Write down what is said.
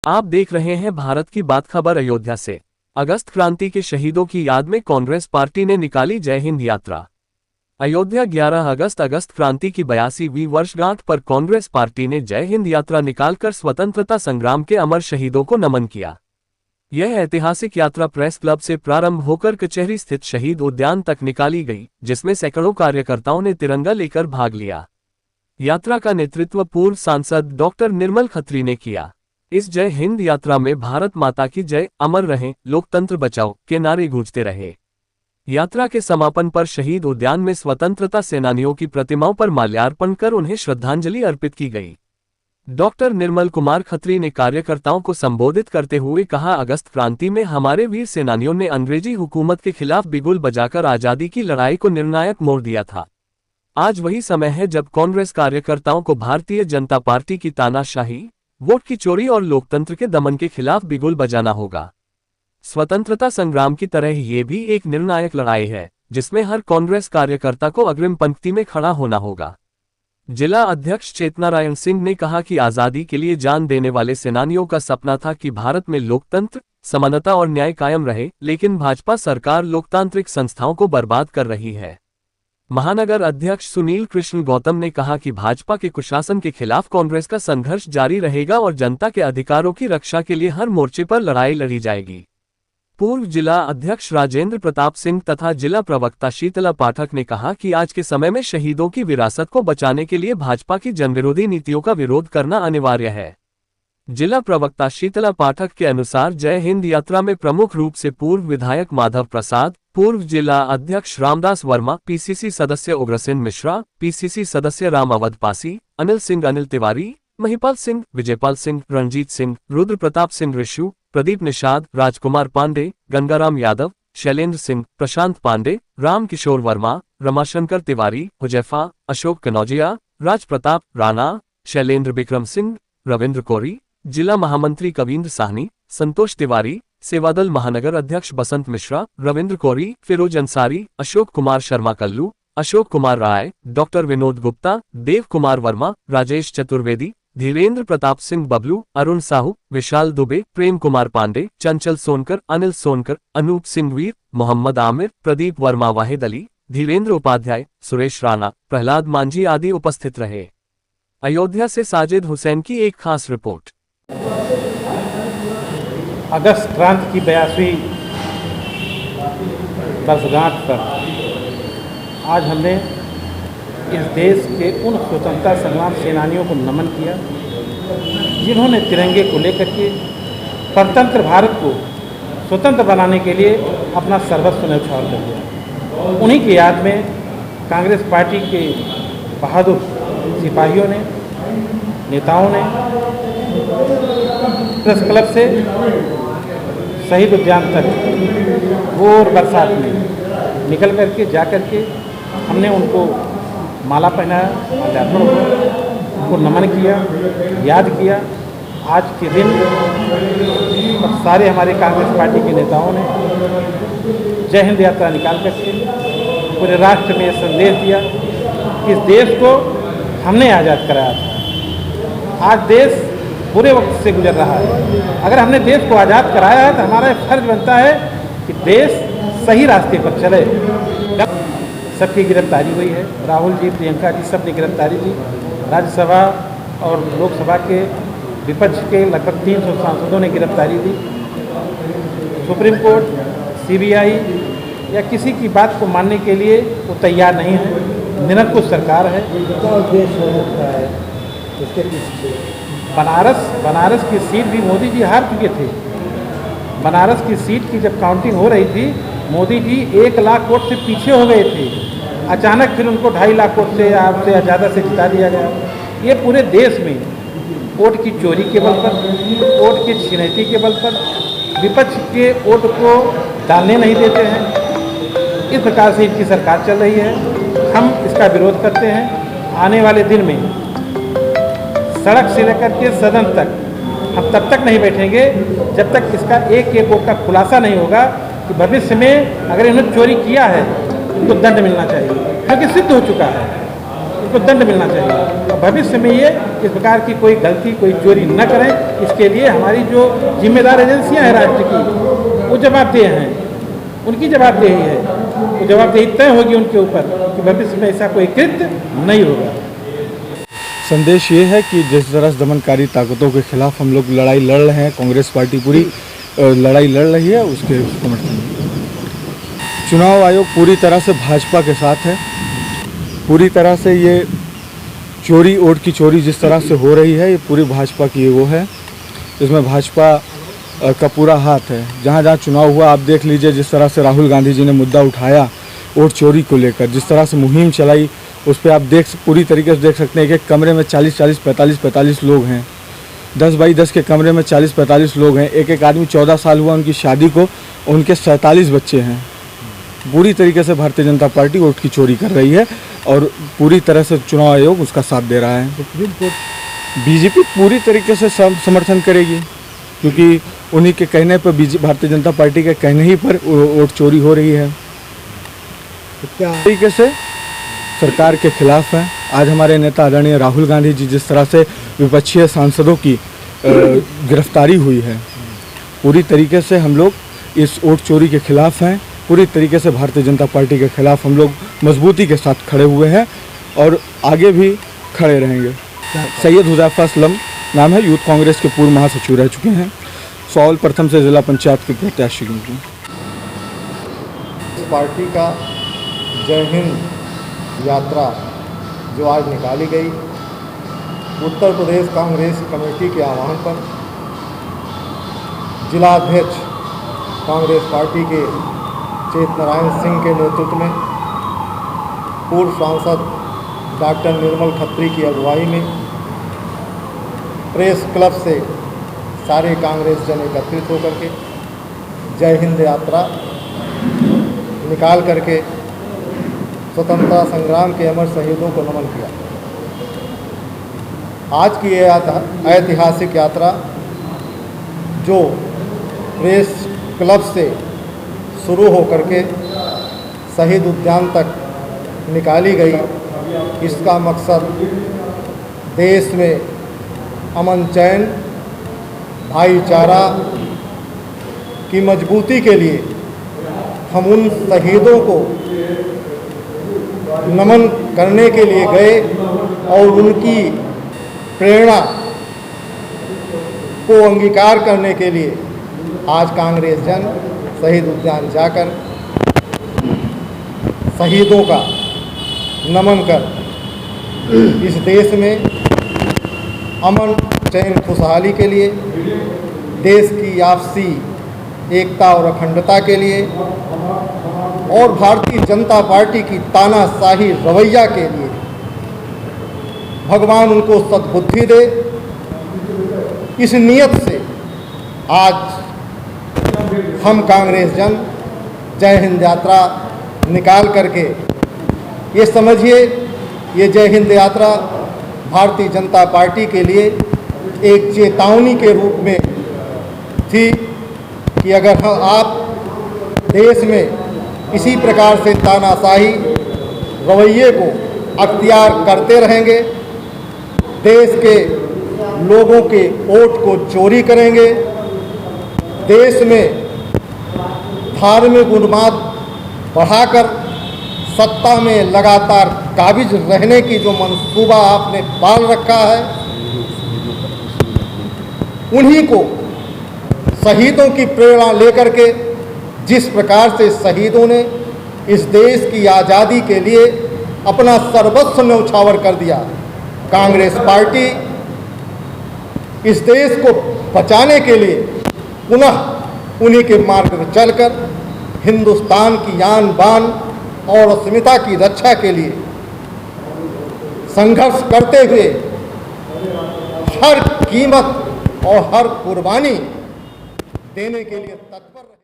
आप देख रहे हैं भारत की बात खबर अयोध्या से। अगस्त क्रांति के शहीदों की याद में कांग्रेस पार्टी ने निकाली जय हिंद यात्रा। अयोध्या 11 अगस्त क्रांति की 82वीं वर्षगांठ पर कांग्रेस पार्टी ने जय हिंद यात्रा निकालकर स्वतंत्रता संग्राम के अमर शहीदों को नमन किया। यह ऐतिहासिक यात्रा प्रेस क्लब से प्रारंभ होकर कचहरी स्थित शहीद उद्यान तक निकाली गई, जिसमें सैकड़ों कार्यकर्ताओं ने तिरंगा लेकर भाग लिया। यात्रा का नेतृत्व पूर्व सांसद डॉक्टर निर्मल खत्री ने किया। इस जय हिंद यात्रा में भारत माता की जय, अमर रहें, लोकतंत्र बचाओ के नारे गूंजते रहे। यात्रा के समापन पर शहीद उद्यान में स्वतंत्रता सेनानियों की प्रतिमाओं पर माल्यार्पण कर उन्हें श्रद्धांजलि अर्पित की गई। डॉक्टर निर्मल कुमार खत्री ने कार्यकर्ताओं को संबोधित करते हुए कहा, अगस्त क्रांति में हमारे वीर सेनानियों ने अंग्रेजी हुकूमत के खिलाफ बिगुल बजाकर आजादी की लड़ाई को निर्णायक मोड़ दिया था। आज वही समय है जब कांग्रेस कार्यकर्ताओं को भारतीय जनता पार्टी की तानाशाही, वोट की चोरी और लोकतंत्र के दमन के खिलाफ बिगुल बजाना होगा। स्वतंत्रता संग्राम की तरह ये भी एक निर्णायक लड़ाई है, जिसमें हर कांग्रेस कार्यकर्ता को अग्रिम पंक्ति में खड़ा होना होगा। जिला अध्यक्ष चेतनारायण सिंह ने कहा कि आजादी के लिए जान देने वाले सेनानियों का सपना था कि भारत में लोकतंत्र, समानता और न्याय कायम रहे, लेकिन भाजपा सरकार लोकतांत्रिक संस्थाओं को बर्बाद कर रही है। महानगर अध्यक्ष सुनील कृष्ण गौतम ने कहा कि भाजपा के कुशासन के खिलाफ कांग्रेस का संघर्ष जारी रहेगा और जनता के अधिकारों की रक्षा के लिए हर मोर्चे पर लड़ाई लड़ी जाएगी। पूर्व जिला अध्यक्ष राजेंद्र प्रताप सिंह तथा जिला प्रवक्ता शीतला पाठक ने कहा कि आज के समय में शहीदों की विरासत को बचाने के लिए भाजपा की जनविरोधी नीतियों का विरोध करना अनिवार्य है। जिला प्रवक्ता शीतला पाठक के अनुसार जय हिंद यात्रा में प्रमुख रूप से पूर्व विधायक माधव प्रसाद, पूर्व जिला अध्यक्ष रामदास वर्मा, पीसीसी सदस्य उग्रसेन मिश्रा, पीसीसी सदस्य राम अवध पासी, अनिल सिंह, अनिल तिवारी, महिपाल सिंह, विजयपाल सिंह, रणजीत सिंह, रुद्र प्रताप सिंह ऋषु, प्रदीप निषाद, राजकुमार पांडे, गंगाराम यादव, शैलेंद्र सिंह, प्रशांत पांडे, राम किशोर वर्मा, रमाशंकर तिवारी, हुजैफा, अशोक कनौजिया, राज प्रताप राणा, शैलेंद्र विक्रम सिंह, रविंद्र कोरी, जिला महामंत्री कविंद्र साहनी, संतोष तिवारी, सेवादल महानगर अध्यक्ष बसंत मिश्रा, रविंद्र कोरी, फिरोज अंसारी, अशोक कुमार शर्मा कल्लू, अशोक कुमार राय, डॉक्टर विनोद गुप्ता, देव कुमार वर्मा, राजेश चतुर्वेदी, धीरेन्द्र प्रताप सिंह बबलू, अरुण साहू, विशाल दुबे, प्रेम कुमार पांडे, चंचल सोनकर, अनिल सोनकर, अनूप सिंह वीर, मोहम्मद आमिर, प्रदीप वर्मा, वाहिद अली, धीरेन्द्र उपाध्याय, सुरेश राणा, प्रहलाद मांझी आदि उपस्थित रहे। अयोध्या से साजिद हुसैन की एक खास रिपोर्ट। अगस्त क्रांति की 82वीं वर्षगांठ पर आज हमने इस देश के उन स्वतंत्रता संग्राम सेनानियों को नमन किया, जिन्होंने तिरंगे को लेकर के स्वतंत्र भारत को स्वतंत्र बनाने के लिए अपना सर्वस्व न्यौछावर कर दिया। उन्हीं की याद में कांग्रेस पार्टी के बहादुर सिपाहियों ने, नेताओं ने प्रेस क्लब से शहीद उद्यान तक भोर बरसात में निकल करके जा करके हमने उनको माला पहनाया, माल्यार्पण हुआ, उनको नमन किया, याद किया। आज के दिन सारे हमारे कांग्रेस पार्टी के नेताओं ने जय हिंद यात्रा निकाल करके पूरे राष्ट्र में संदेश दिया कि इस देश को हमने आज़ाद कराया था। आज देश बुरे वक्त से गुजर रहा है। अगर हमने देश को आज़ाद कराया है तो हमारा फर्ज बनता है कि देश सही रास्ते पर चले। सबकी गिरफ्तारी हुई है, राहुल जी, प्रियंका जी, सब ने गिरफ्तारी दी। राज्यसभा और लोकसभा के विपक्ष के लगभग 300 सांसदों ने गिरफ्तारी दी। सुप्रीम कोर्ट, सीबीआई या किसी की बात को मानने के लिए वो तैयार नहीं है। निरंकुश सरकार है। बनारस की सीट भी मोदी जी हार चुके थे। बनारस की सीट की जब काउंटिंग हो रही थी, मोदी जी 1 लाख वोट से पीछे हो गए थे। अचानक फिर उनको 2.5 लाख वोट से आपसे ज़्यादा से जिता दिया गया। ये पूरे देश में वोट की चोरी के बल पर, वोट की छिनैती के बल पर विपक्ष के वोट को डालने नहीं देते हैं। इस प्रकार से इनकी सरकार चल रही है। हम इसका विरोध करते हैं। आने वाले दिन में सड़क से लेकर के सदन तक हम तब तक नहीं बैठेंगे जब तक इसका एक वोट का खुलासा नहीं होगा कि भविष्य में अगर इन्होंने चोरी किया है, इनको दंड मिलना चाहिए, क्योंकि सिद्ध हो चुका है, इनको दंड मिलना चाहिए। और भविष्य में ये इस प्रकार की कोई गलती, कोई चोरी न करें। इसके लिए हमारी जो जिम्मेदार एजेंसियां हैं राज्य की, वो जवाबदेह हैं, उनकी जवाबदेही है, वो जवाबदेही तय होगी उनके ऊपर कि भविष्य में ऐसा कोई कृत्य नहीं होगा। संदेश ये है कि जिस तरह से दमनकारी ताकतों के खिलाफ हम लोग लड़ाई लड़ रहे हैं, कांग्रेस पार्टी पूरी लड़ाई लड़ रही है, उसके समर्थन में चुनाव आयोग पूरी तरह से भाजपा के साथ है। पूरी तरह से ये चोरी, वोट की चोरी जिस तरह से हो रही है, ये पूरी भाजपा की वो है। इसमें भाजपा का पूरा हाथ है। जहाँ जहाँ चुनाव हुआ आप देख लीजिए, जिस तरह से राहुल गांधी जी ने मुद्दा उठाया वोट चोरी को लेकर, जिस तरह से मुहिम चलाई, उस पर आप पूरी तरीके से देख सकते हैं कि एक कमरे में 40-40, 45-45 लोग हैं। 10 बाई 10 के कमरे में 40-45 लोग हैं। एक एक आदमी 14 साल हुआ उनकी शादी को, उनके 47 बच्चे हैं। पूरी तरीके से भारतीय जनता पार्टी वोट की चोरी कर रही है और पूरी तरह से चुनाव आयोग उसका साथ दे रहा है। बीजेपी पूरी तरीके से समर्थन करेगी, क्योंकि उन्हीं के कहने पर, भारतीय जनता पार्टी के कहने ही पर वोट चोरी हो रही है। क्या तरीके से सरकार के खिलाफ है। आज हमारे नेता आदरणीय राहुल गांधी जी जिस तरह से विपक्षी सांसदों की गिरफ्तारी हुई है, पूरी तरीके से हम लोग इस वोट चोरी के खिलाफ हैं। पूरी तरीके से भारतीय जनता पार्टी के खिलाफ हम लोग मजबूती के साथ खड़े हुए हैं और आगे भी खड़े रहेंगे। सैयद हुज़ैफा असलम नाम है, यूथ कांग्रेस के पूर्व महासचिव रह चुके हैं। सौल प्रथम से जिला पंचायत के प्रत्याशी हूँ। इस पार्टी का जय हिंद यात्रा जो आज निकाली गई, उत्तर प्रदेश कांग्रेस कमेटी के आह्वान पर जिला अध्यक्ष कांग्रेस पार्टी के चेत नारायण सिंह के नेतृत्व में, पूर्व सांसद डॉक्टर निर्मल खत्री की अगुवाई में प्रेस क्लब से सारे कांग्रेस जन एकत्रित होकर के जय हिंद यात्रा निकाल करके स्वतंत्रता संग्राम के अमर शहीदों को नमन किया। आज की यह ऐतिहासिक यात्रा जो प्रेस क्लब से शुरू होकर के शहीद उद्यान तक निकाली गई, इसका मकसद देश में अमन चैन, भाईचारा की मजबूती के लिए हम उन शहीदों को नमन करने के लिए गए और उनकी प्रेरणा को अंगीकार करने के लिए आज कांग्रेस जन शहीद उद्यान जाकर शहीदों का नमन कर इस देश में अमन चैन खुशहाली के लिए, देश की आपसी एकता और अखंडता के लिए और भारतीय जनता पार्टी की तानाशाही रवैया के लिए भगवान उनको सद्बुद्धि दे, इस नियत से आज हम कांग्रेस जन जय हिंद यात्रा निकाल करके, ये समझिए ये जय हिंद यात्रा भारतीय जनता पार्टी के लिए एक चेतावनी के रूप में थी कि अगर आप देश में इसी प्रकार से तानाशाही रवैये को अख्तियार करते रहेंगे, देश के लोगों के वोट को चोरी करेंगे, देश में धार्मिक उन्माद बढ़ाकर सत्ता में लगातार काबिज रहने की जो मंसूबा आपने पाल रखा है, उन्हीं को शहीदों की प्रेरणा लेकर के जिस प्रकार से शहीदों ने इस देश की आज़ादी के लिए अपना सर्वस्व न्यौछावर कर दिया, कांग्रेस पार्टी इस देश को बचाने के लिए पुनः उन्हीं के मार्ग पर चलकर हिंदुस्तान की आन बान और अस्मिता की रक्षा के लिए संघर्ष करते हुए हर कीमत और हर कुर्बानी देने के लिए तत्पर